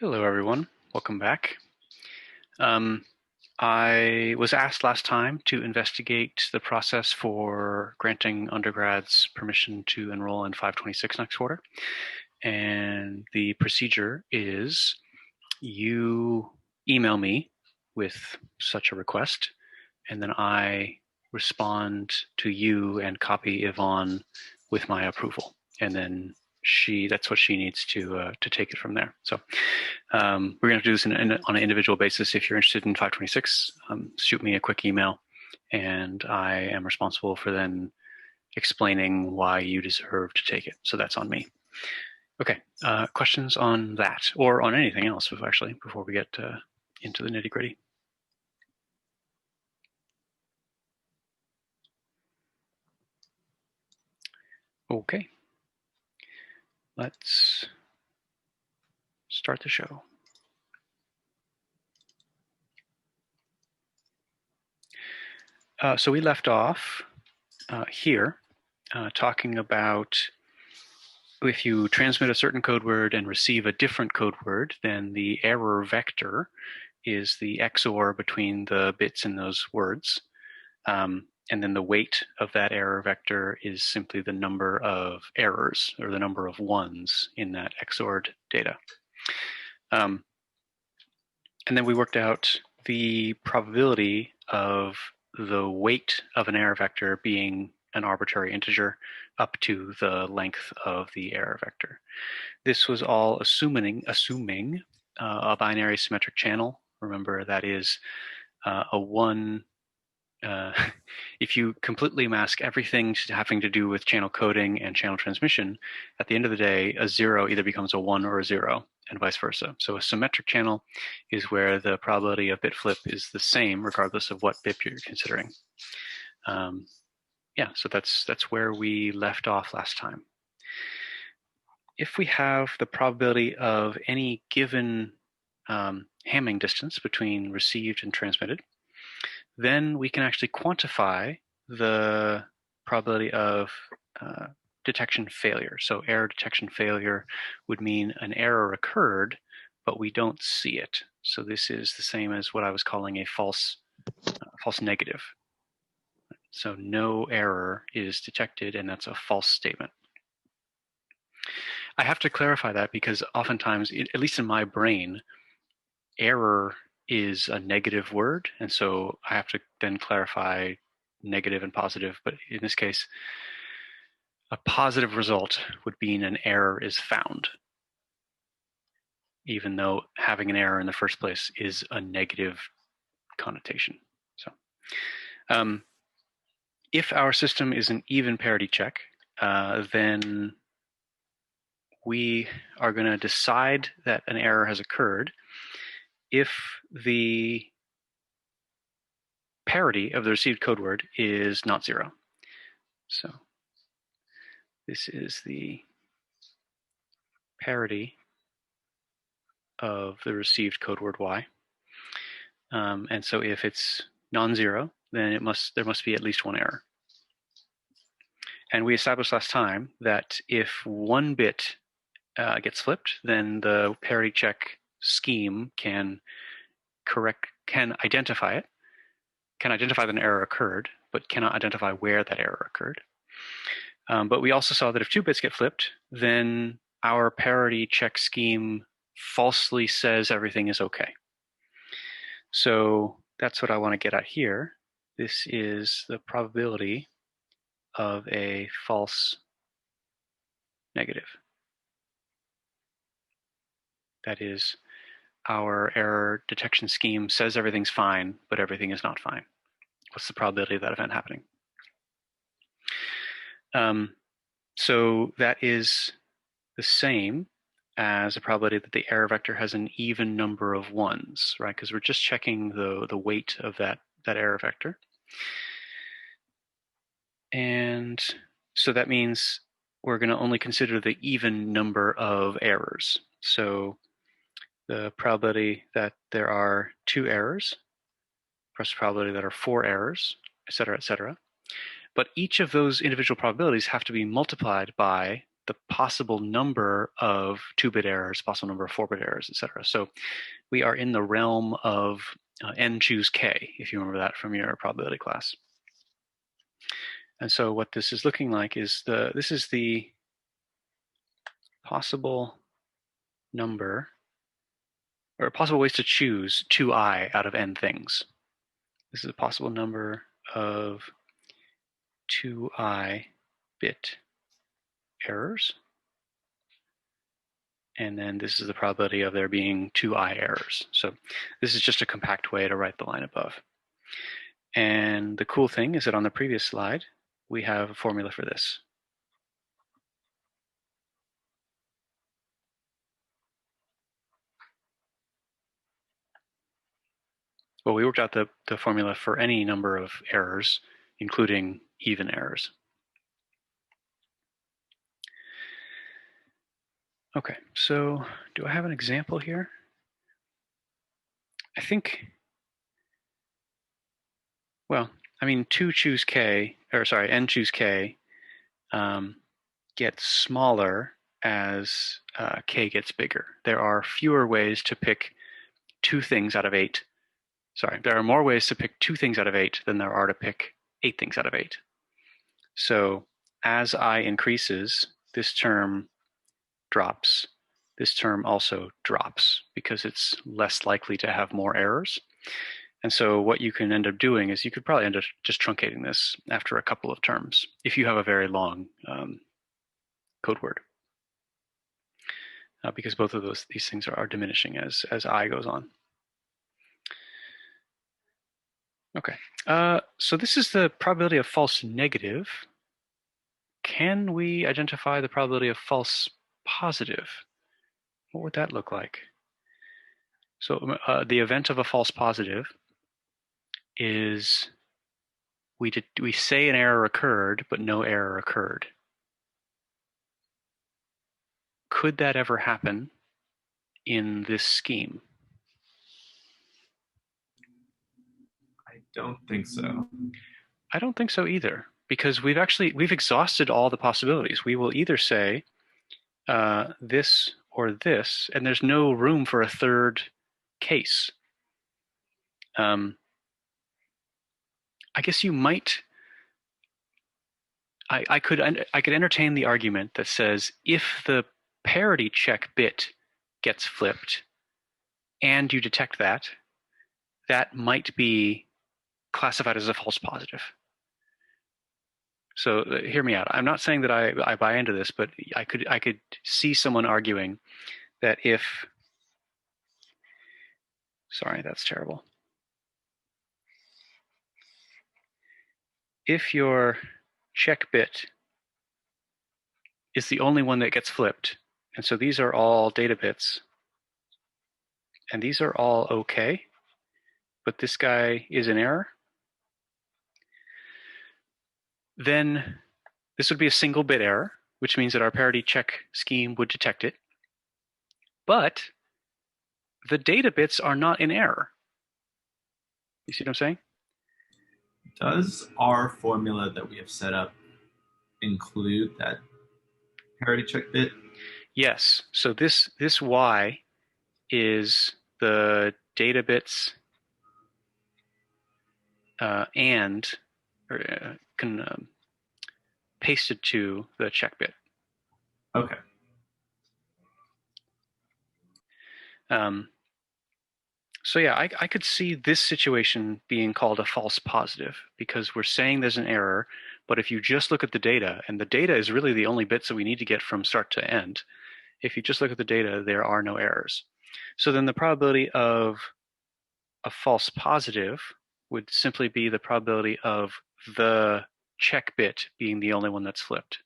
Hello, everyone. Welcome back. I was asked last time to investigate the process for granting undergrads permission to enroll in 526 next quarter. And the procedure is you email me with such a request, and then I respond to you and copy Yvonne with my approval. And then that's what she needs to take it from there. So we're going to do this on an individual basis. If you're interested in 526, shoot me a quick email, and I am responsible for then explaining why you deserve to take it. So that's on me. Okay, questions on that or on anything else, actually, before we get into the nitty-gritty? Okay, let's start the show. So we left off here talking about if you transmit a certain code word and receive a different code word, then the error vector is the XOR between the bits in those words. And then the weight of that error vector is simply the number of errors, or the number of ones in that XORed data. And then we worked out the probability of the weight of an error vector being an arbitrary integer up to the length of the error vector. This was all assuming a binary symmetric channel. Remember, that is a one. If you completely mask everything having to do with channel coding and channel transmission, at the end of the day, a zero either becomes a one or a zero, and vice versa. So a symmetric channel is where the probability of bit flip is the same regardless of what bit you're considering. Yeah, so that's where we left off last time. If we have the probability of any given Hamming distance between received and transmitted, then we can actually quantify the probability of detection failure. So error detection failure would mean an error occurred, but we don't see it. So this is the same as what I was calling a false negative. So no error is detected, and that's a false statement. I have to clarify that because oftentimes, at least in my brain, error is a negative word, and so I have to then clarify negative and positive. But in this case, a positive result would mean an error is found, even though having an error in the first place is a negative connotation. So if our system is an even parity check, then we are going to decide that an error has occurred if the parity of the received code word is not zero. So this is the parity of the received code word y. And so if it's non-zero, then there must be at least one error. And we established last time that if one bit gets flipped, then the parity check scheme can identify it, can identify that an error occurred, but cannot identify where that error occurred. But we also saw that if two bits get flipped, then our parity check scheme falsely says everything is okay. So that's what I want to get at here. This is the probability of a false negative. That is, our error detection scheme says everything's fine, but everything is not fine. What's the probability of that event happening? So that is the same as a probability that the error vector has an even number of ones, right? Because we're just checking the weight of that error vector. And so that means we're going to only consider the even number of errors. So the probability that there are 2 errors, plus the probability that there are 4 errors, et cetera, et cetera. But each of those individual probabilities have to be multiplied by the possible number of 2-bit errors, possible number of 4-bit errors, etc. So we are in the realm of n choose k, if you remember that from your probability class. And so what this is looking like is this is the possible number, or possible ways to choose 2I out of n things. This is a possible number of 2I bit errors. And then this is the probability of there being 2I errors. So this is just a compact way to write the line above. And the cool thing is that on the previous slide, we have a formula for this. Well, we worked out the formula for any number of errors, including even errors. Okay, so do I have an example here? I think, well, I mean, 2 choose k, or sorry, n choose k gets smaller as k gets bigger. There are fewer ways to pick 2 things out of 8. Sorry, there are more ways to pick 2 things out of 8 than there are to pick 8 things out of 8. So as I increases, this term drops. This term also drops because it's less likely to have more errors. And so what you can end up doing is you could probably end up just truncating this after a couple of terms if you have a very long code word. Because both of these things are diminishing as I goes on. Okay, so this is the probability of false negative. Can we identify the probability of false positive? What would that look like? So the event of a false positive is we say an error occurred, but no error occurred. Could that ever happen in this scheme? I don't think so. I don't think so either, because we've exhausted all the possibilities. We will either say this or this, and there's no room for a third case. I guess you might. I could entertain the argument that says if the parity check bit gets flipped, and you detect that, that might be classified as a false positive. So hear me out. I'm not saying that I buy into this, but I could see someone arguing that if, sorry, that's terrible. If your check bit is the only one that gets flipped, and so these are all data bits, and these are all okay, but this guy is in error, then this would be a single bit error, which means that our parity check scheme would detect it. But the data bits are not in error. You see what I'm saying? Does our formula that we have set up include that parity check bit? Yes. So this y is the data bits and pasted to the check bit. Okay. So yeah, I could see this situation being called a false positive because we're saying there's an error, but if you just look at the data, and the data is really the only bits that we need to get from start to end, if you just look at the data, there are no errors. So then the probability of a false positive would simply be the probability of the check bit being the only one that's flipped.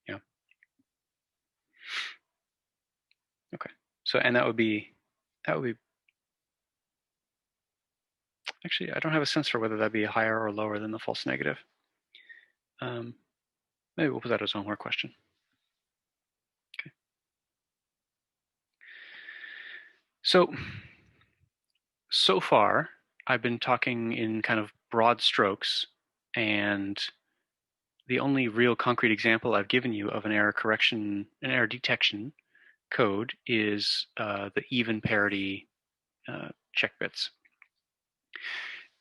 Yeah. Okay. So, and that would be actually, I don't have a sense for whether that'd be higher or lower than the false negative. Maybe we'll put that as one more question. Okay. So far, I've been talking in kind of broad strokes and the only real concrete example I've given you of an error detection code is the even parity check bits.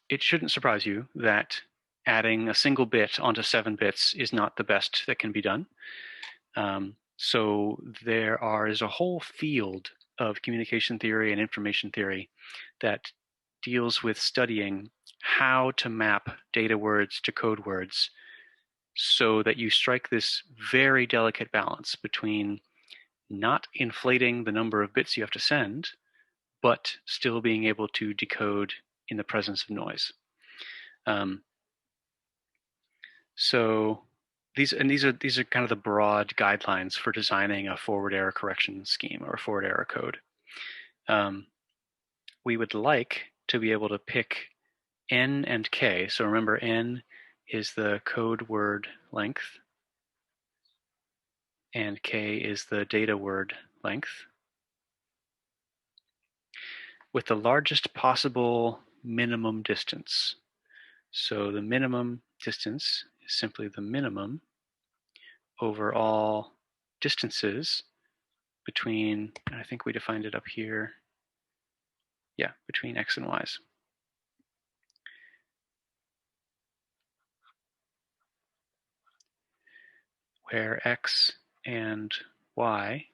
It shouldn't surprise you that adding a single bit onto 7 bits is not the best that can be done. So there is a whole field of communication theory and information theory that deals with studying how to map data words to code words so that you strike this very delicate balance between not inflating the number of bits you have to send, but still being able to decode in the presence of noise. So these are kind of the broad guidelines for designing a forward error correction scheme or a forward error code. We would like to be able to pick N and K. So remember, N is the code word length, and K is the data word length, with the largest possible minimum distance. So the minimum distance is simply the minimum over all distances between, I think we defined it up here, yeah, between x and y's. Where x and y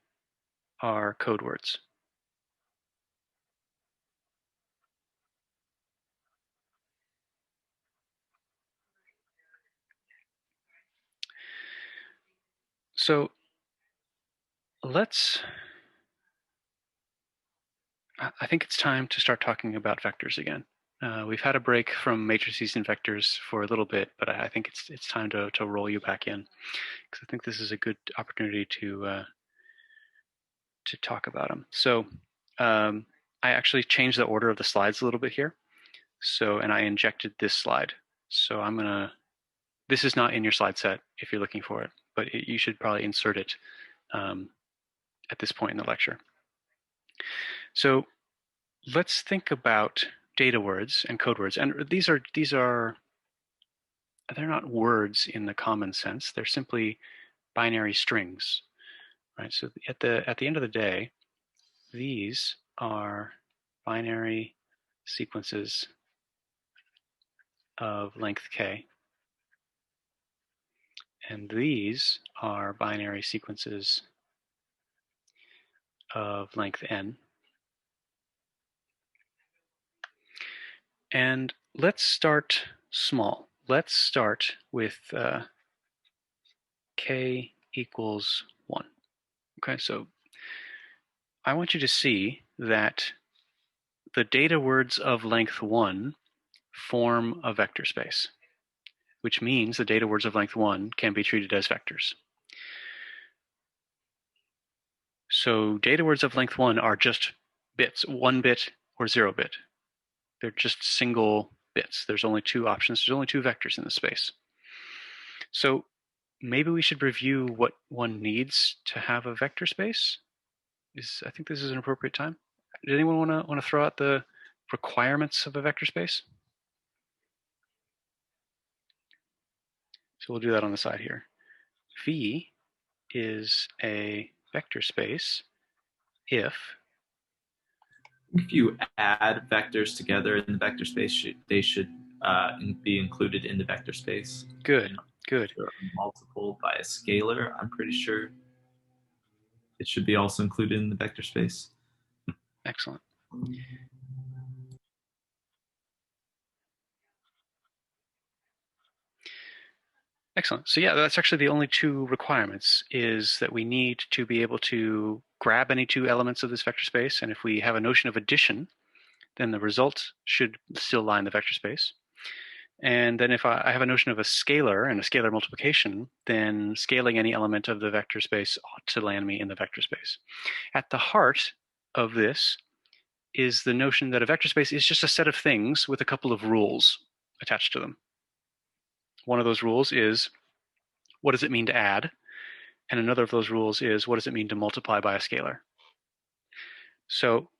are code words. So I think it's time to start talking about vectors again. We've had a break from matrices and vectors for a little bit, but I think it's time to roll you back in, because I think this is a good opportunity to talk about them. So I actually changed the order of the slides a little bit here. So, and I injected this slide. So this is not in your slide set if you're looking for it, but you should probably insert it at this point in the lecture. So let's think about data words and code words. And they're not words in the common sense. They're simply binary strings, right? So at the end of the day, these are binary sequences of length k, and these are binary sequences of length n. And let's start small. Let's start with k equals 1. Okay, so I want you to see that the data words of length 1 form a vector space, which means the data words of length 1 can be treated as vectors. So data words of length 1 are just bits, 1 bit or 0 bit. They're just single bits. There's only 2 options. There's only 2 vectors in the space. So maybe we should review what one needs to have a vector space. I think this is an appropriate time. Did anyone want to throw out the requirements of a vector space? So we'll do that on the side here. V is a vector space if you add vectors together in the vector space, they should be included in the vector space. Good, good. Multiple by a scalar, I'm pretty sure it should be also included in the vector space. Excellent. Excellent. So yeah, that's actually the only 2 requirements, is that we need to be able to grab any 2 elements of this vector space. And if we have a notion of addition, then the result should still lie in the vector space. And then if I have a notion of a scalar and a scalar multiplication, then scaling any element of the vector space ought to land me in the vector space. At the heart of this is the notion that a vector space is just a set of things with a couple of rules attached to them. One of those rules is, what does it mean to add? And another of those rules is, what does it mean to multiply by a scalar? So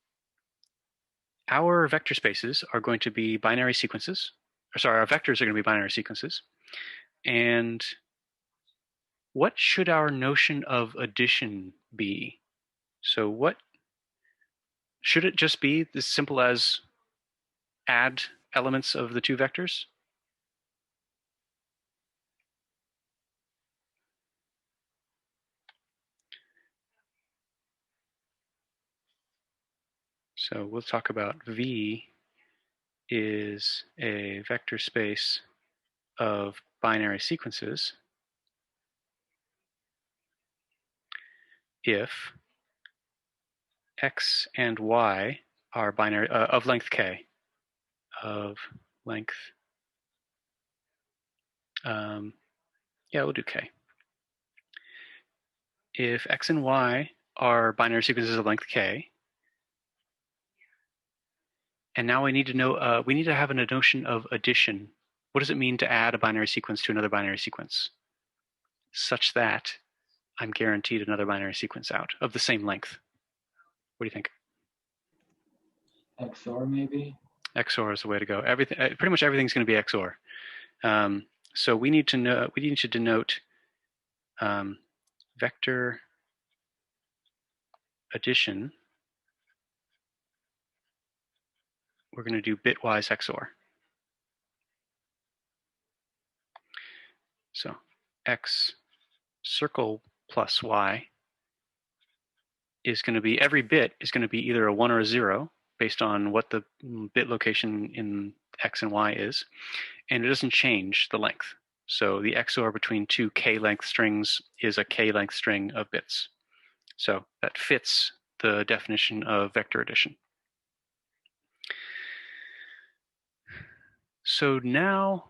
our vector spaces are going to be binary sequences. Our vectors are going to be binary sequences. And what should our notion of addition be? So what should it just be as simple as add elements of the two vectors? So we'll talk about V is a vector space of binary sequences if X and Y are binary of length K, of length, yeah, we'll do K. If X and Y are binary sequences of length K, and now we need to know, we need to have a notion of addition. What does it mean to add a binary sequence to another binary sequence such that I'm guaranteed another binary sequence out of the same length? What do you think? XOR maybe? XOR is the way to go. Everything, pretty much everything's going to be XOR. So we need to know. We need to denote vector addition. We're going to do bitwise XOR. So X circle plus Y is going to be, every bit is going to be either a 1 or a 0 based on what the bit location in X and Y is, and it doesn't change the length. So the XOR between two K-length strings is a K-length string of bits. So that fits the definition of vector addition. So now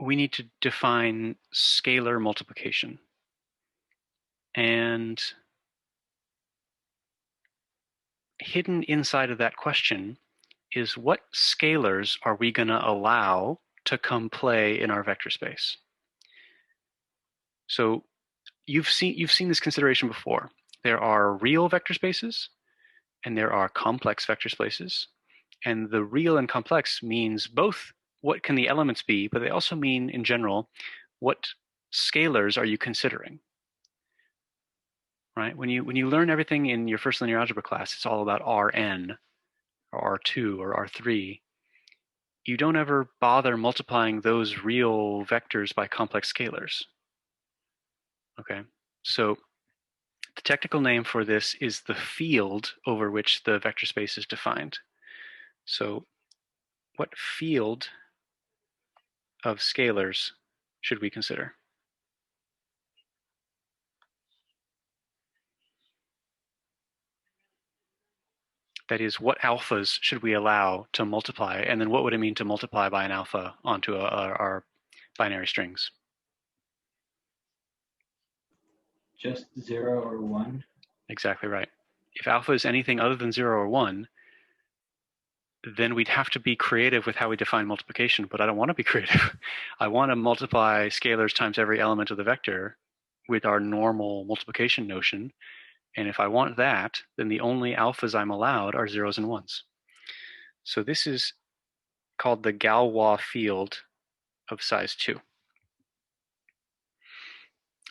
we need to define scalar multiplication. And hidden inside of that question is, what scalars are we going to allow to come play in our vector space? So you've seen this consideration before. There are real vector spaces and there are complex vector spaces. And the real and complex means both what can the elements be, but they also mean in general, what scalars are you considering? Right? When you learn everything in your first linear algebra class, it's all about Rn or R2 or R3. You don't ever bother multiplying those real vectors by complex scalars. Okay, so the technical name for this is the field over which the vector space is defined. So what field of scalars should we consider? That is, what alphas should we allow to multiply? And then what would it mean to multiply by an alpha onto our binary strings? Just 0 or 1? Exactly right. If alpha is anything other than 0 or 1, then we'd have to be creative with how we define multiplication, but I don't want to be creative. I want to multiply scalars times every element of the vector with our normal multiplication notion. And if I want that, then the only alphas I'm allowed are 0s and 1s. So this is called the Galois field of size 2.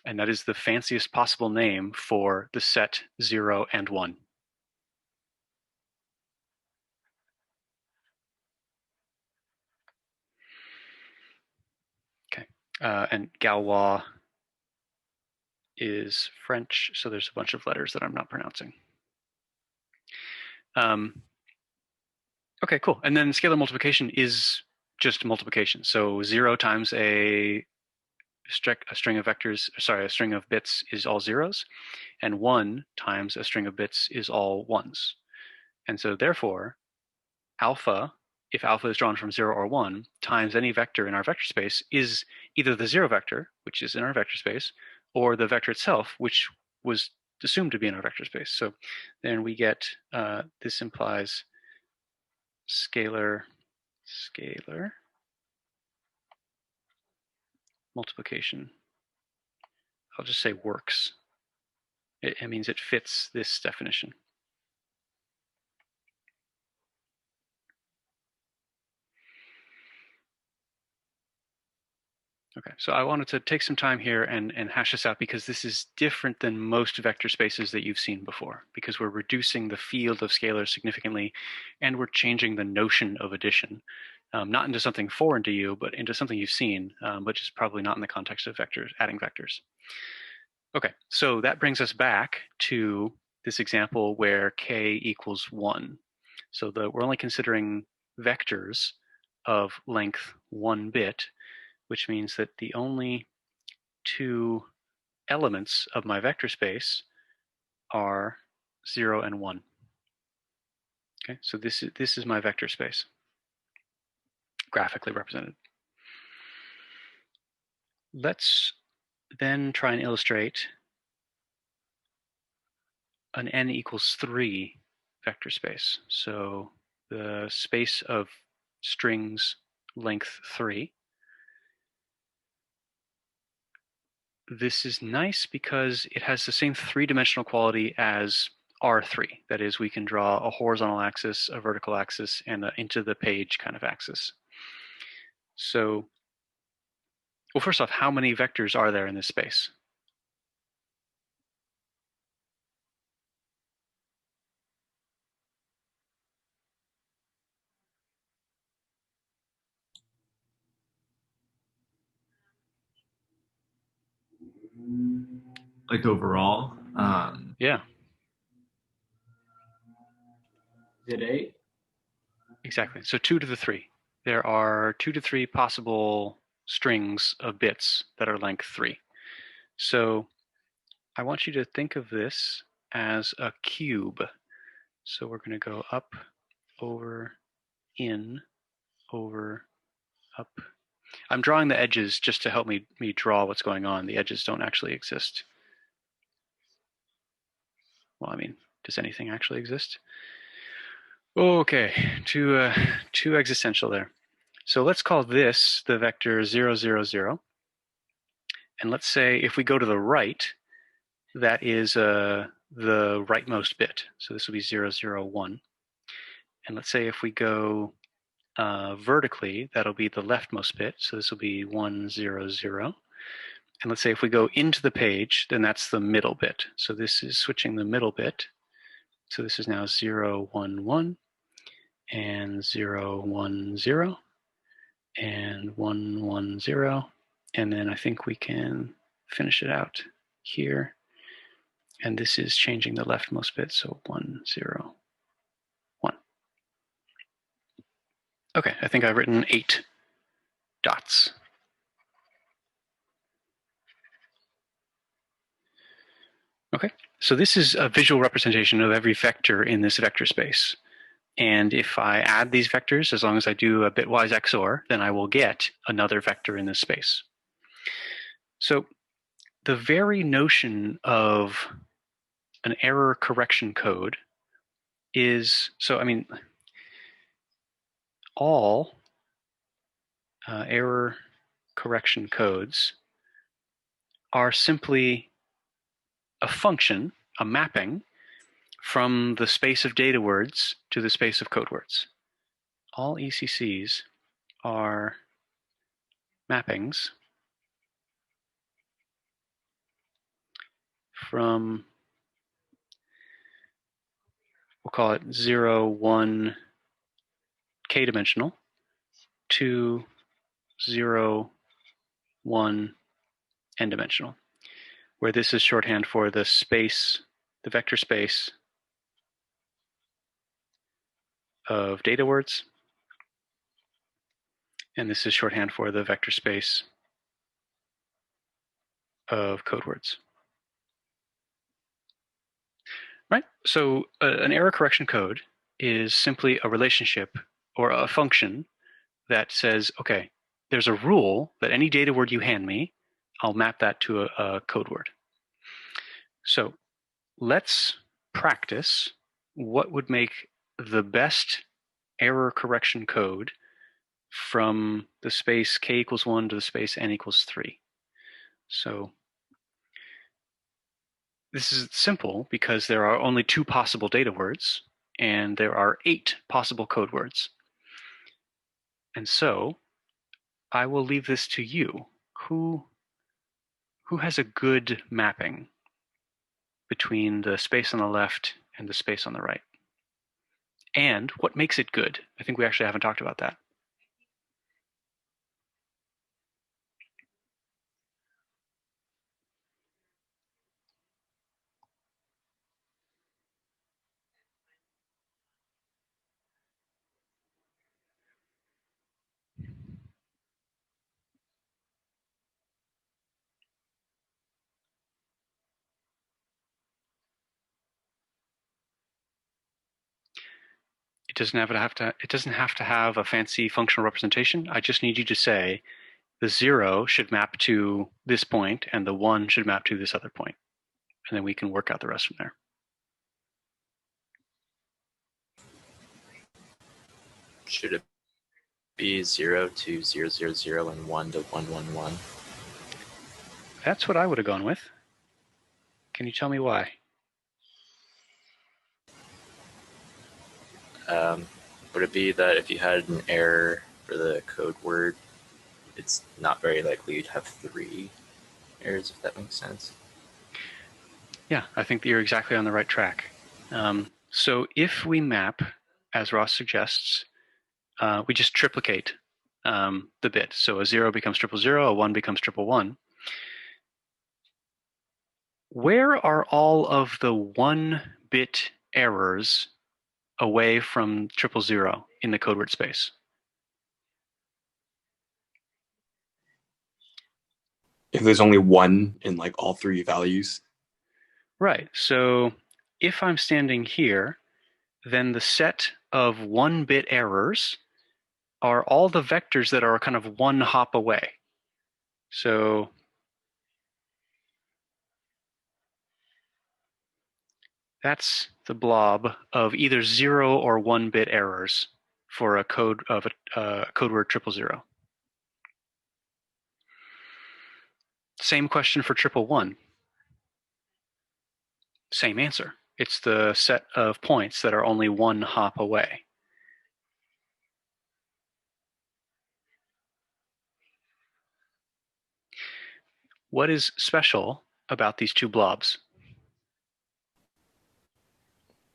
And that is the fanciest possible name for the set 0 and 1. Okay, and Galois is French, so there's a bunch of letters that I'm not pronouncing. Okay, cool. And then scalar multiplication is just multiplication. So 0 times a string of vectors, sorry, a string of bits is all 0s, and 1 times a string of bits is all 1s. And so therefore, alpha, if alpha is drawn from 0 or 1, times any vector in our vector space is either the 0 vector, which is in our vector space, or the vector itself, which was assumed to be in our vector space. So then we get, this implies scalar multiplication. I'll just say works. It means it fits this definition. Okay, so I wanted to take some time here and hash this out because this is different than most vector spaces that you've seen before, because we're reducing the field of scalars significantly, and we're changing the notion of addition, not into something foreign to you, but into something you've seen, but just probably not in the context of vectors, adding vectors. Okay, so that brings us back to this example where k equals 1. So we're only considering vectors of length 1 bit, which means that the only two elements of my vector space are 0 and 1. Okay, so this is my vector space, graphically represented. Let's then try and illustrate an n equals 3 vector space. So the space of strings length 3. This is nice because it has the same three-dimensional quality as R3. That is, we can draw a horizontal axis, a vertical axis, and an into the page kind of axis. So, well, first off, how many vectors are there in this space? Like overall? Yeah. Is it 8? Exactly. So 2 to the 3. There are 2 to 3 possible strings of bits that are length 3. So I want you to think of this as a cube. So we're going to go up, over, in, over, up. I'm drawing the edges just to help me draw what's going on. The edges don't actually exist. Well, I mean, does anything actually exist? Okay, too existential there. So let's call this the vector 0, 0, 0. And let's say if we go to the right, that is the rightmost bit. So this will be 0, 0, 1. And let's say if we go vertically, that'll be the leftmost bit. So this will be 1, 0, 0. And let's say if we go into the page, then that's the middle bit. So this is switching the middle bit. So this is now 0, 1, 1, and 0, 1, 0, and 1, 1, 0. And then I think we can finish it out here. And this is changing the leftmost bit, so 1, 0, 1. Okay, I think I've written 8 dots. Okay, so this is a visual representation of every vector in this vector space. And if I add these vectors, as long as I do a bitwise XOR, then I will get another vector in this space. So the very notion of an error correction code is, so I mean, all error correction codes are simply a function, a mapping, from the space of data words to the space of code words. All ECCs are mappings from, we'll call it 0, 1, k-dimensional to 0, 1, n-dimensional, where this is shorthand for the space, the vector space of data words, and this is shorthand for the vector space of code words. Right? So an error correction code is simply a relationship or a function that says, okay, there's a rule that any data word you hand me, I'll map that to a code word. So let's practice what would make the best error correction code from the space k equals 1 to the space n equals 3. So this is simple because there are only 2 possible data words and there are 8 possible code words. And so I will leave this to you. who has a good mapping between the space on the left and the space on the right? And what makes it good? I think we actually haven't talked about that. It doesn't have to have a fancy functional representation. I just need you to say the 0 should map to this point and the 1 should map to this other point. And then we can work out the rest from there. Should it be 0 to 0, 0, 0 and 1 to 1, 1, 1? That's what I would have gone with. Can you tell me why? Would it be that if you had an error for the code word, it's not very likely you'd have 3 errors, if that makes sense? Yeah, I think that you're exactly on the right track. So if we map, as Ross suggests, we just triplicate the bit. So a 0 becomes 000, a 1 becomes 111. Where are all of the 1-bit errors away from 000 in the code word space? If there's only 1 in like all 3 values. Right. So if I'm standing here, then the set of 1-bit errors are all the vectors that are kind of 1 hop away. So that's the blob of either 0 or 1-bit errors for a code of a code word 000. Same question for 111. Same answer. It's the set of points that are only 1 hop away. What is special about these two blobs?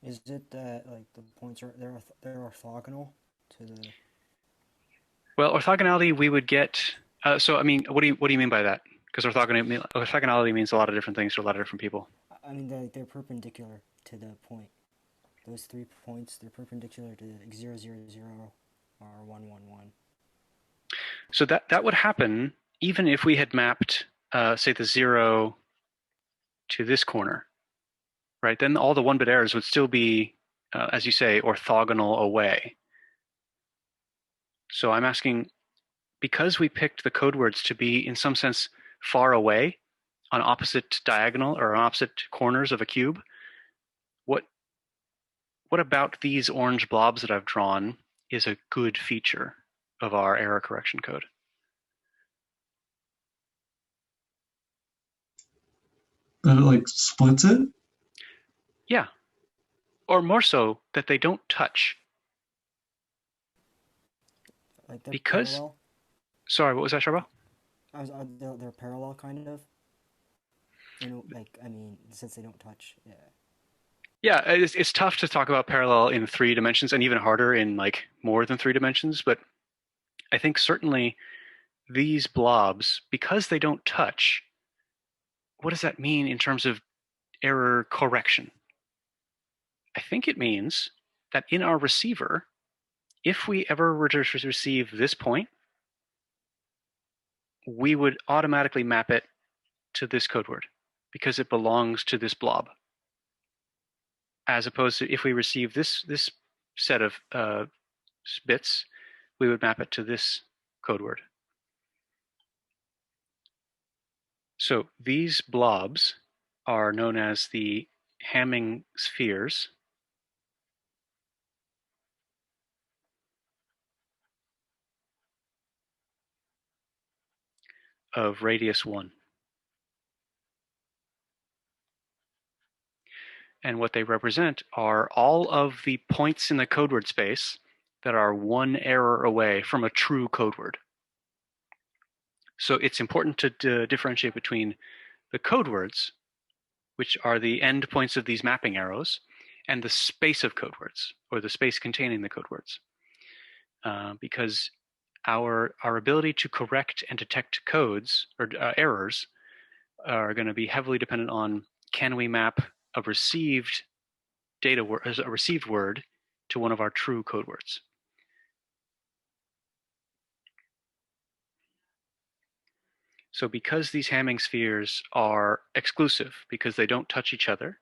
Is it that like the points are they're orthogonal to the? Well, orthogonality we would get. So I mean, what do you mean by that? Because orthogonality means a lot of different things to a lot of different people. I mean, they're perpendicular to the point. Those 3 points, they're perpendicular to 0, 0, 0 or 1, 1, 1. So that would happen even if we had mapped, say, the 0 to this corner, right? Then all the 1-bit errors would still be, as you say, orthogonal away. So I'm asking, because we picked the code words to be, in some sense, far away on opposite diagonal or on opposite corners of a cube, what about these orange blobs that I've drawn is a good feature of our error correction code? That it like splits it? Yeah. Or more so, that they don't touch. Like they're Because, parallel? sorry, what was that, Charbel? They're parallel, kind of. You know, like, I mean, since they don't touch, yeah. Yeah, it's tough to talk about parallel in 3 dimensions and even harder in like more than 3 dimensions, but I think certainly these blobs, because they don't touch, what does that mean in terms of error correction? I think it means that in our receiver, if we ever were to receive this point, we would automatically map it to this code word because it belongs to this blob. As opposed to if we receive this set of bits, we would map it to this code word. So these blobs are known as the Hamming spheres. Of radius 1. And what they represent are all of the points in the code word space that are 1 error away from a true code word. So it's important to differentiate between the code words, which are the endpoints of these mapping arrows, and the space of code words, or the space containing the code words. Because our ability to correct and detect codes or errors are going to be heavily dependent on, can we map a received a received word to one of our true code words. So because these Hamming spheres are exclusive, because they don't touch each other,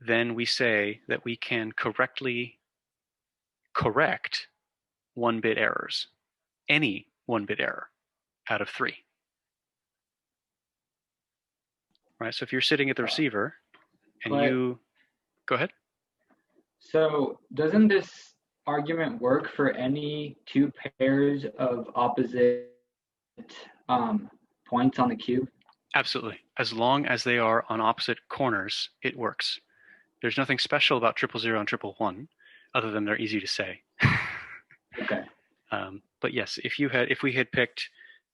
then we say that we can correctly correct 1-bit errors, any 1-bit error out of 3. Right, so if you're sitting at the receiver and But- you, go ahead. So doesn't this argument work for any two pairs of opposite points on the cube? Absolutely. As long as they are on opposite corners, it works. There's nothing special about 000 and 111, other than they're easy to say. Okay. But yes, if we had picked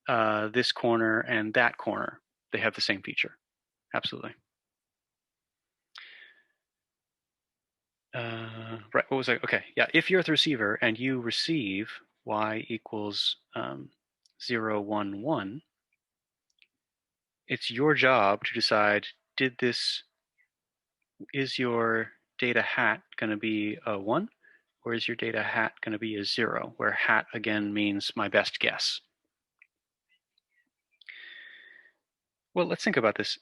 this corner and that corner, they have the same feature. Absolutely. Right, what was I? Okay, yeah, if you're the receiver and you receive y equals 0, 1, 1, it's your job to decide, is your data hat going to be a 1, or is your data hat going to be a 0, where hat again means my best guess. Well, let's think about this.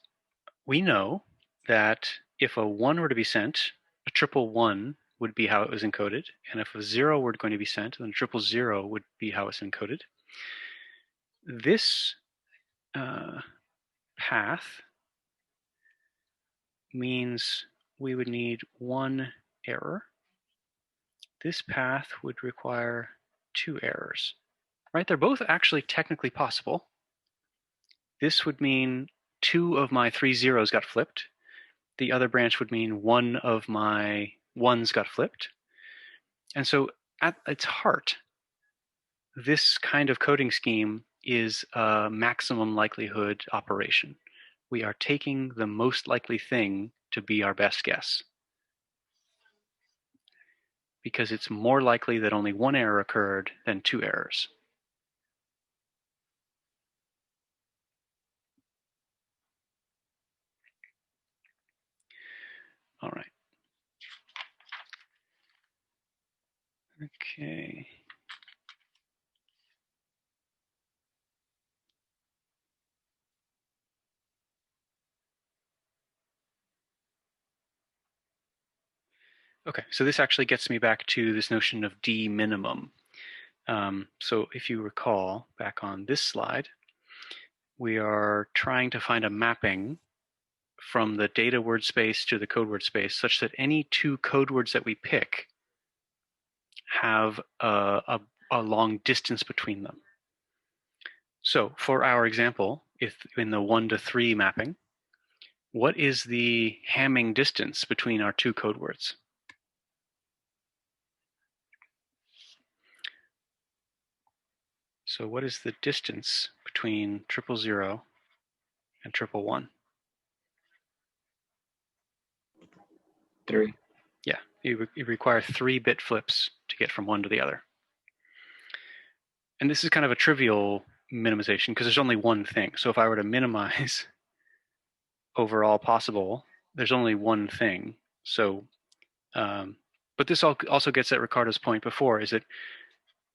We know that if a 1 were to be sent, a 111 would be how it was encoded, and if a 0 were going to be sent, then 000 would be how it's encoded. This path means we would need 1 error. This path would require 2 errors, right? They're both actually technically possible. This would mean 2 of my 3 zeros got flipped. The other branch would mean 1 of my 1s got flipped. And so at its heart, this kind of coding scheme is a maximum likelihood operation. We are taking the most likely thing to be our best guess, because it's more likely that only 1 error occurred than 2 errors. All right. Okay. Okay, so this actually gets me back to this notion of D minimum. So if you recall back on this slide, we are trying to find a mapping from the data word space to the code word space such that any 2 code words that we pick have a long distance between them. So for our example, if in the 1 to 3 mapping, what is the Hamming distance between our 2 code words? So what is the distance between 000 and 111? 3. Yeah, you require 3-bit flips to get from one to the other. And this is kind of a trivial minimization because there's only one thing. So if I were to minimize overall possible, there's only one thing. So, but this also gets at Ricardo's point before, is that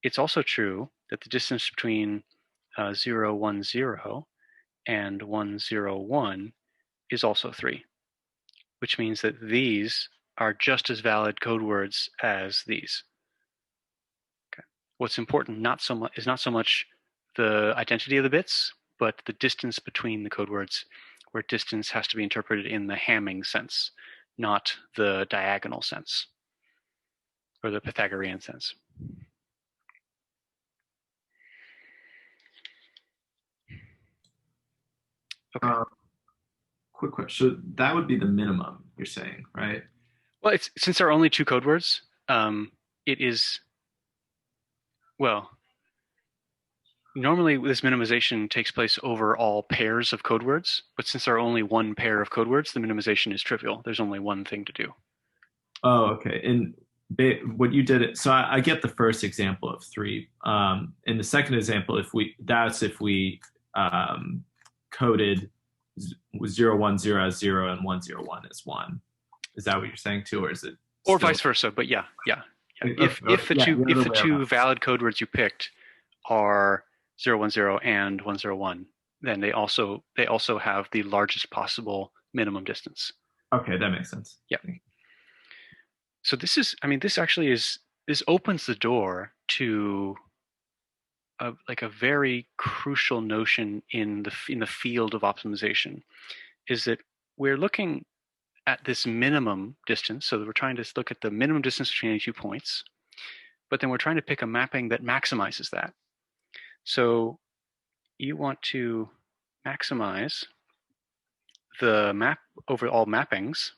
it's also true that the distance between 0, 1, 0 and 1, 0, 1 is also 3, which means that these are just as valid code words as these. Okay. What's important is not so much the identity of the bits, but the distance between the code words, where distance has to be interpreted in the Hamming sense, not the diagonal sense, or the Pythagorean sense. Okay. Quick question. So that would be the minimum, you're saying, right? Well, since there are only 2 code words, it is, well, Normally, this minimization takes place over all pairs of code words, but since there are only one pair of code words, the minimization is trivial. There's only one thing to do. Oh, okay. And what you did, so I get the first example of 3. In the second example, if we coded 0, 1, 0 as 0 and 1, 0, 1 as 1. Is that what you're saying too, or is it? Or still... vice versa, but yeah. Okay, If the the two valid code words you picked are 0, 1, 0 and 1, 0, 1, then they also have the largest possible minimum distance. Okay, that makes sense. Yeah. So this opens the door to a very crucial notion in the field of optimization, is that we're looking at this minimum distance. So we're trying to look at the minimum distance between any 2 points, but then we're trying to pick a mapping that maximizes that. So you want to maximize the map over all mappings,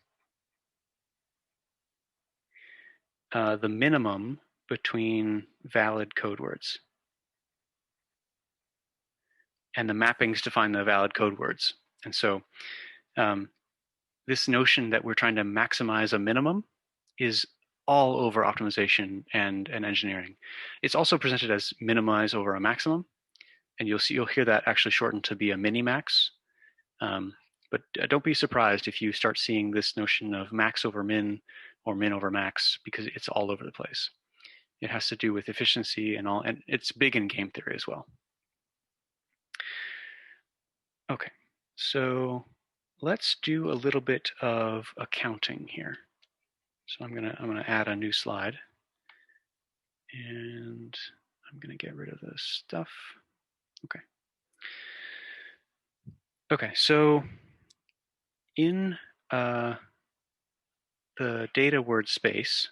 the minimum between valid code words. And the mappings define the valid code words. And so this notion that we're trying to maximize a minimum is all over optimization and engineering. It's also presented as minimize over a maximum. And you'll hear that actually shortened to be a minimax. But don't be surprised if you start seeing this notion of max over min or min over max, because it's all over the place. It has to do with efficiency and all, and it's big in game theory as well. Okay, so let's do a little bit of accounting here. So I'm gonna add a new slide, and I'm gonna get rid of this stuff. Okay. Okay, so in the Dataword space,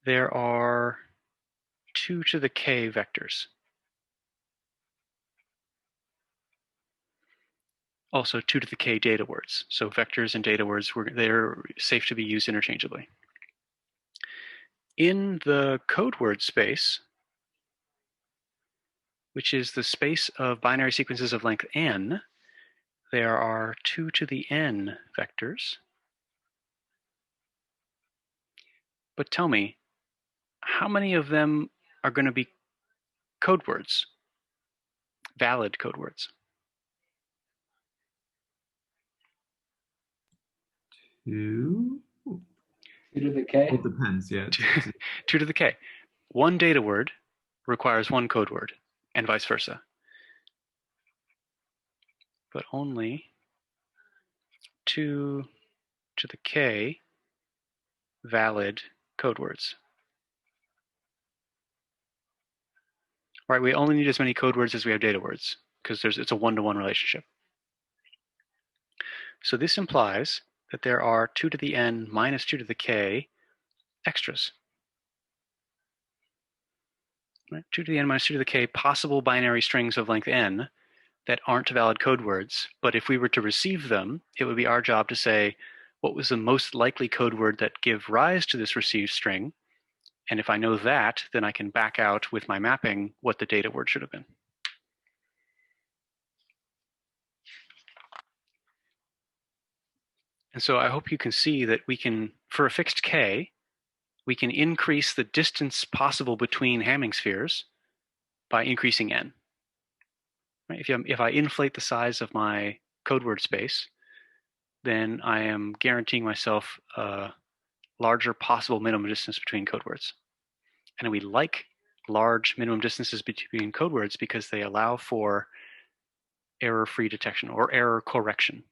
there are 2 to the k vectors. Also 2 to the k data words. So vectors and data words, they're safe to be used interchangeably. In the code word space, which is the space of binary sequences of length n, there are 2 to the n vectors. But tell me, how many of them are going to be code words, valid code words? 2? 2 to the k? It depends, yeah. 2 to the k. One data word requires one code word, and vice versa. But only 2 to the k valid code words. Right, we only need as many code words as we have data words, because it's a one-to-one relationship. So this implies that there are 2 to the n minus 2 to the k extras. Right? 2 to the n minus 2 to the k possible binary strings of length n that aren't valid code words, but if we were to receive them, it would be our job to say what was the most likely code word that give rise to this received string. And if I know that, then I can back out with my mapping what the data word should have been. And so I hope you can see that we can, for a fixed k, we can increase the distance possible between Hamming spheres by increasing n. Right? If I inflate the size of my code word space, then I am guaranteeing myself a larger possible minimum distance between code words. And we like large minimum distances between code words because they allow for error-free detection or error correction.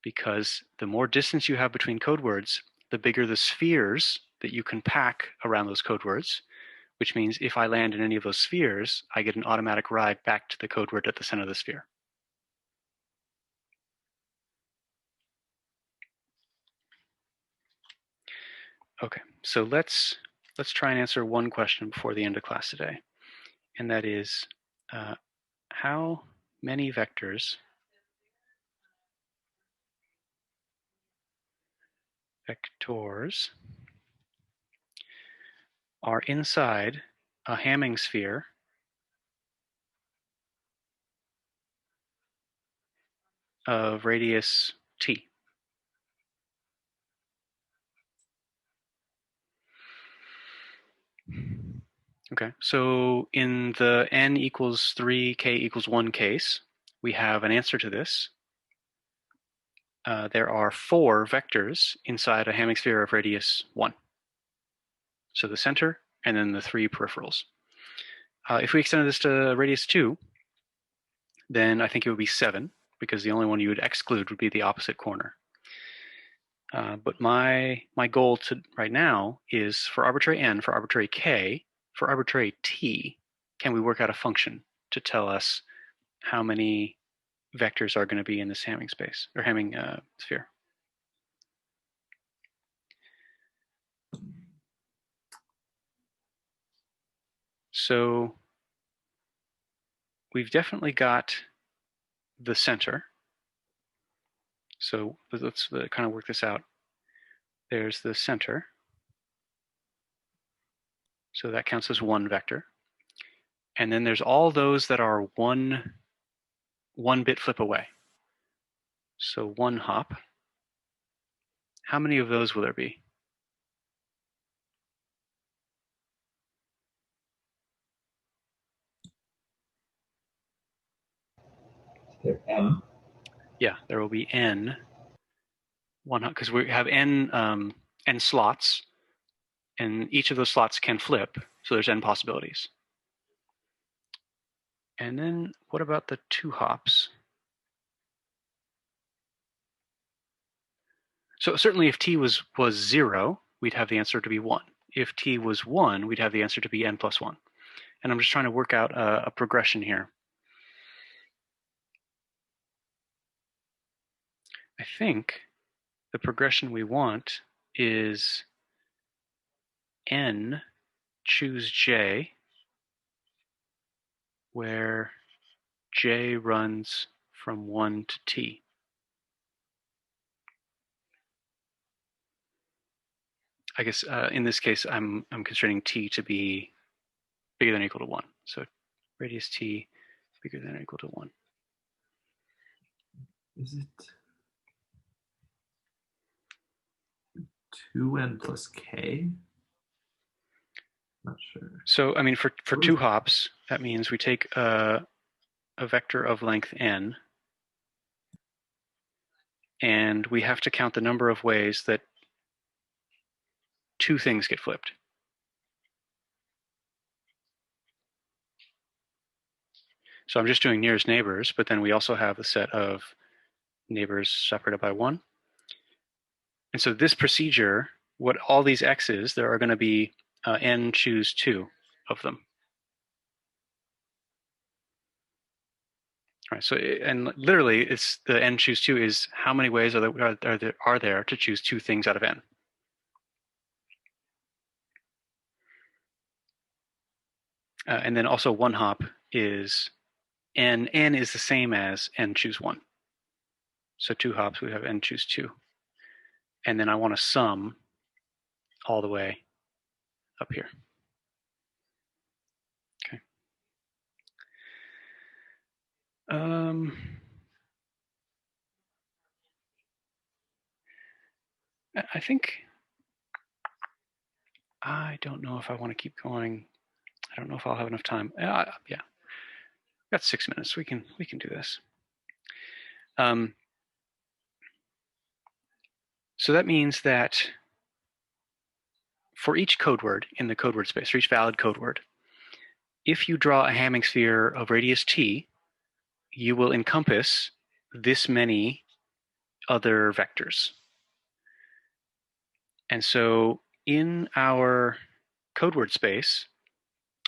Because the more distance you have between code words, the bigger the spheres that you can pack around those code words, which means if I land in any of those spheres, I get an automatic ride back to the code word at the center of the sphere. Okay, so let's try and answer one question before the end of class today, and that is, how many vectors vectors are inside a Hamming sphere of radius t. Okay, so in the n equals 3, k equals 1 case, we have an answer to this. There are 4 vectors inside a Hamming sphere of radius 1. So the center and then the 3 peripherals. If we extended this to radius 2, then I think it would be 7, because the only one you would exclude would be the opposite corner. But my goal right now is for arbitrary n, for arbitrary k, for arbitrary t, can we work out a function to tell us how many vectors are going to be in this Hamming space, or Hamming sphere? So we've definitely got the center. So let's kind of work this out. There's the center. So that counts as 1 vector. And then there's all those that are one bit flip away. So 1 hop. How many of those will there be? There n. Yeah, there will be n. 1 hop, because we have n slots, and each of those slots can flip, so there's n possibilities. And then what about the 2 hops? So certainly if t was 0, we'd have the answer to be 1. If t was 1, we'd have the answer to be n plus 1. And I'm just trying to work out a progression here. I think the progression we want is n choose j, where j runs from 1 to t. I guess in this case, I'm constraining t to be bigger than or equal to 1. So radius t bigger than or equal to 1. Is it 2n plus k? Not sure. So I mean, for 2 hops, that means we take a vector of length n, and we have to count the number of ways that 2 things get flipped. So I'm just doing nearest neighbors, but then we also have the set of neighbors separated by 1. And so this procedure, what all these x's, there are going to be n choose 2 of them. All right, so and literally, it's the n choose 2 is how many ways are there to choose 2 things out of n. And then also 1 hop is n is the same as n choose 1. So 2 hops, we have n choose 2. And then I want to sum all the way up here. Okay. I think, I don't know if I want to keep going. I don't know if I'll have enough time. Yeah, got 6 minutes. We can do this. So that means that for each code word in the code word space, for each valid code word, if you draw a Hamming sphere of radius t, you will encompass this many other vectors. And so in our code word space,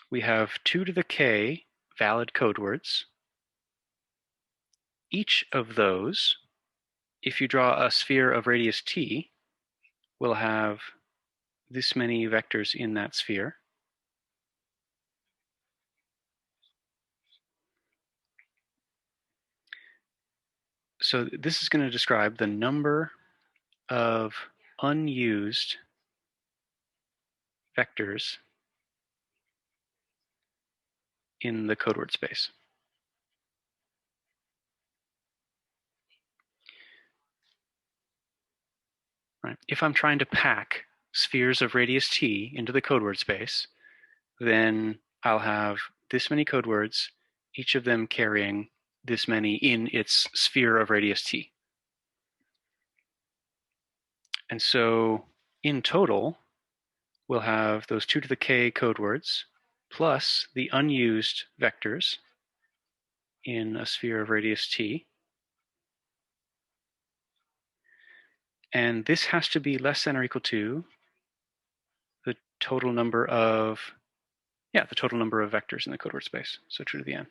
we have 2 to the k valid code words. Each of those, if you draw a sphere of radius t, will have this many vectors in that sphere. So this is going to describe the number of unused vectors in the code word space. Right. If I'm trying to pack spheres of radius t into the code word space, then I'll have this many code words, each of them carrying this many in its sphere of radius t. And so in total, we'll have those 2 to the k code words plus the unused vectors in a sphere of radius t. And this has to be less than or equal to the total number of, the total number of vectors in the code word space, so 2 to the n.